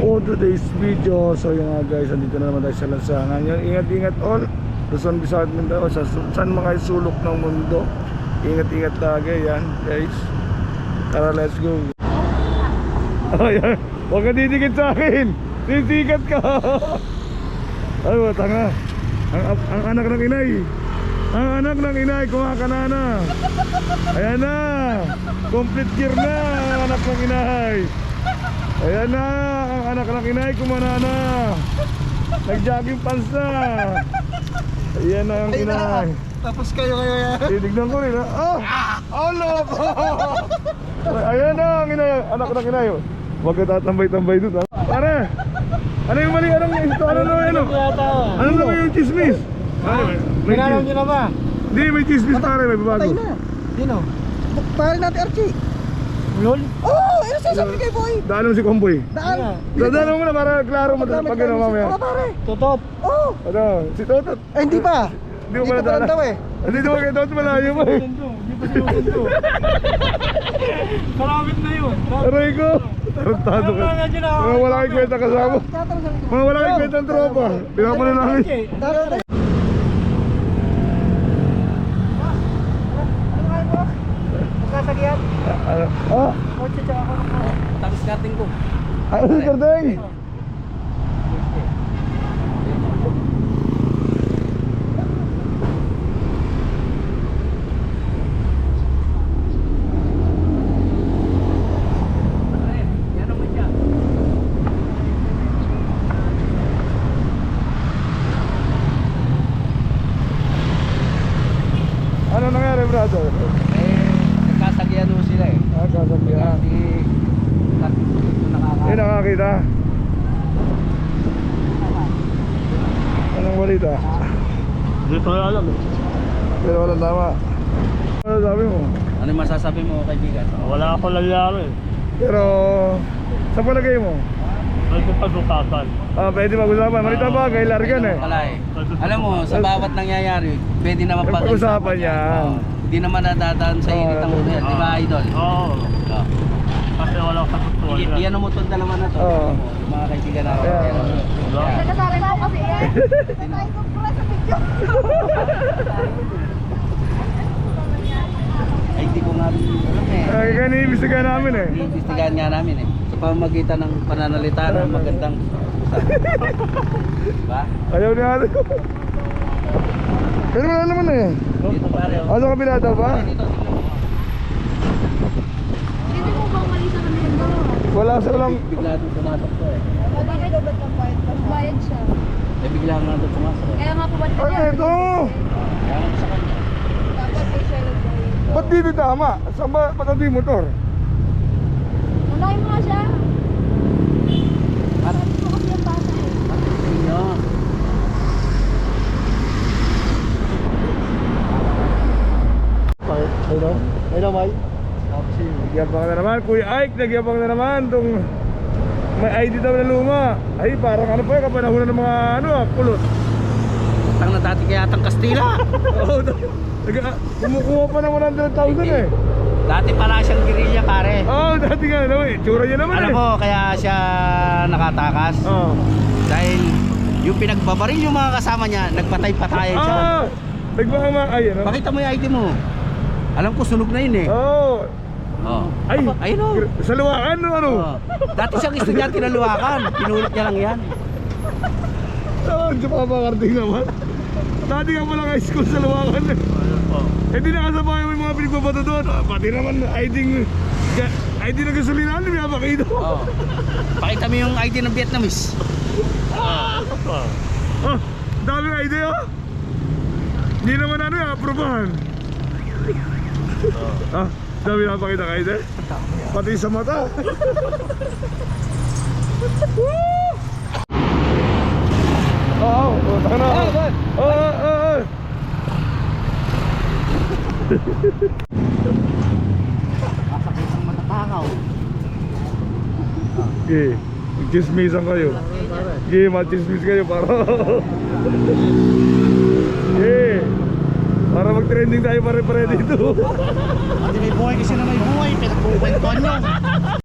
for today's video. So yun nga guys, andito na naman tayo sa lansangan. Ingat-ingat all, Luzon, Visayas, Mindanao, saan mga sulok ng mundo. Ingat-ingat lagi yan guys. Tara, let's go. Ayan, huwag ka didikit sa akin, sisikat ka. Ay, tanga. Ang anak ng inay, ang anak ng inay kumakanana. Ayan na, complete gear na ang anak ng inay. Ayan na, ang anak ng inay kumanana. Nag-jogging pants na. Ayan na ang inay. Tapos kayo yan. Tinignan ko rin ha. Oh loko. Ayan na ang inay, anak ng inay. Huwag ka tatambay-tambay doon ha. Pare, ano yung mali? Anong ito? Ano naman yun? Ano naman yung chismis? Pinanaw nyo na ba? Hindi, may chismis pare, may babago. Patay na. Sino? Pare natin Archie. Lol? Oo, ano sasabi kay boy? Daanan mo si Komboy. Daan. Daanan mo na para klaro mo pag ano mamaya. Oo pare. Totot. Oo. Ano? Si Totot. Eh hindi pa. Hindi mo pala daanan. Hindi mo kay Totot malayo mo eh. Hindi pa sinusundo. Maramit na yun. Aray ko. Tarantado ka. Mga wala kang kwenta kasama. Mga wala kang kwenta ang tropa. Pinaka na namin. Sasagihan? Ah? Kotse tsaka ako. Tapos karting ko. Ano si Kardeng? Ano nangyari brother? Nagkasagyan mo sila eh. Kasabihan. Hindi Eh nakakita. Anong balita? Hindi ko alam eh. Pero walang tama. Ano sabi mo? Ano yung masasabi mo kaibigan? Wala ako nangyari. Pero sa palagay mo? Pwede pag-usapan. Pwede mag-usapan. Malita ba? Kay Largan eh. Wala eh. Alam mo, sa bawat nangyayari, pwede naman Pag-usapan niya. Hindi naman nadadaan sa init ang ulo yan, di ba idol? Oo. Kasi wala sa gusto. Iyan ang mutunda naman na to. Oo. Mga kaibigan natin. Yeah. Yan. Nagkasali mo kasi yan. Tayo ko pula sa video. Ay, hindi ko nga rin alam eh. Kaya iniimbestigahan namin eh. Iimbestigahan nga namin eh. Sa pamamagitan ng pananalita ng magandang usapan. Diba? Ayaw niya natin. Pero wala naman eh. Dito pare. Ano kabila daw ba? Dito. Hindi mo bang mali sa kanila ba? Wala sa walang. Bigla doon pumasok to eh. Bakit daw ba't ng bayad pa? Bayad siya. Eh bigla nga doon pumasok eh. Kaya nga po ba't Ano ito? Kaya nga sa kanya. dapat ay siya nagbayad. Ba't dito tama? Saan ba patabi yung motor? Unahin mo nga siya. At Sabi mo kasi yung bata eh. yun. Ayun. Ayun May. Nagyabang na naman. Kuya Ike, nagyabang na naman. Itong may ID daw na luma. Ay parang ano pa yun, kapanahunan ng mga kulot. Tang na dati kaya atang Kastila. Oo, kumukuha pa ng 100,000 eh. Dati pala siyang guerrilla pare. Oo, dati nga naman eh. Tsura niya naman Alam eh. mo kaya siya nakatakas? Oo. Dahil yung pinagbabaril yung mga kasama niya, nagpatay-patayan siya. Nagbaka ay ano? Pakita mo yung ID mo. Alam ko sunog na yun eh. Oo. Oh. Ay, Ayun o. sa luwakan no ano? Oh. Dati siyang estudyante ng Luwakan. Pinulot niya lang yan. Saan siya papakarding naman? Dati nga pala high school sa luwakan eh. Eh di nakasabay mo yung mga pinagbabato doon. Pati naman ID ng gasolinahan, may apakito. Oh. Pakita mo yung ID ng Vietnamese. Daming ID oh. Hindi naman ano yung aprobahan. Dami napakita ka ID. Pati sa mata. Oo, taka na. Oo. Masakit ang matatakaw. Okay, mag-chismisan kayo. Okay, mag-chismis kayo para okay, para mag-trending tayo pare-pare dito. Hindi may buhay kasi na may buhay. Pinagkukwentuhan nyo.